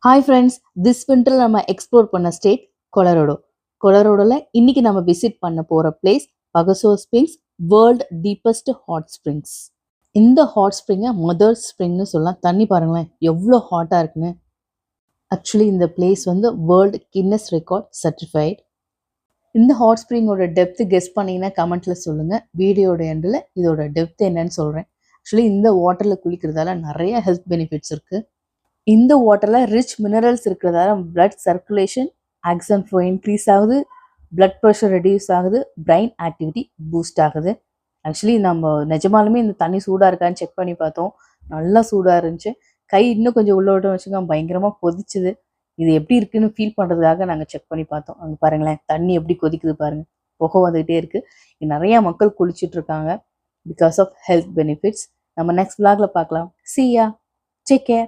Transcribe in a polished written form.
Hi friends, this விண்டரில் நம்ம explore பண்ண state Colorado. கொலரோடோவில் இன்னைக்கு நம்ம விசிட் பண்ண போகிற பிளேஸ் பகசோ springs, world deepest hot springs. இந்த ஹாட் ஸ்ப்ரிங்கை மதர் ஸ்ப்ரிங்னு சொல்லலாம். தண்ணி பாருங்களேன் எவ்வளோ ஹாட்டாக இருக்குன்னு. ஆக்சுவலி இந்த பிளேஸ் வந்து வேர்ல்டு கின்னஸ் ரெக்கார்ட் சர்டிஃபைட். இந்த ஹாட் ஸ்ப்ரிங்கோட டெப்த்து கெஸ் பண்ணிங்கன்னா கமெண்ட்டில் சொல்லுங்கள். வீடியோட எண்டில் இதோட டெப்த் என்னன்னு சொல்கிறேன். ஆக்சுவலி இந்த வாட்டரில் குளிக்கிறதால நிறைய ஹெல்த் பெனிஃபிட்ஸ் இருக்குது. இந்த வாட்டரில் ரிச் மினரல்ஸ் இருக்கிறதால blood circulation action flow increase ஆகுது, பிளட் ப்ரெஷர் ரெடியூஸ் ஆகுது, பிரெயின் ஆக்டிவிட்டி பூஸ்ட் ஆகுது. ஆக்சுவலி நம்ம நிஜமாலுமே இந்த தண்ணி சூடாக இருக்கான்னு செக் பண்ணி பார்த்தோம். நல்லா சூடாக இருந்துச்சு. கை இன்னும் கொஞ்சம் உள்ள விட்டு வச்சுக்கோங்க, பயங்கரமாக கொதிச்சுது. இது எப்படி இருக்குன்னு ஃபீல் பண்ணுறதுக்காக நாங்கள் செக் பண்ணி பார்த்தோம். அங்கே பாருங்களேன் தண்ணி எப்படி கொதிக்குது பாருங்கள், புகை வந்துகிட்டே இருக்குது. இங்கே நிறையா மக்கள் குளிச்சுட்டு இருக்காங்க பிகாஸ் ஆஃப் ஹெல்த் பெனிஃபிட்ஸ். நம்ம நெக்ஸ்ட் vlogல பார்க்கலாம். See ya, take care.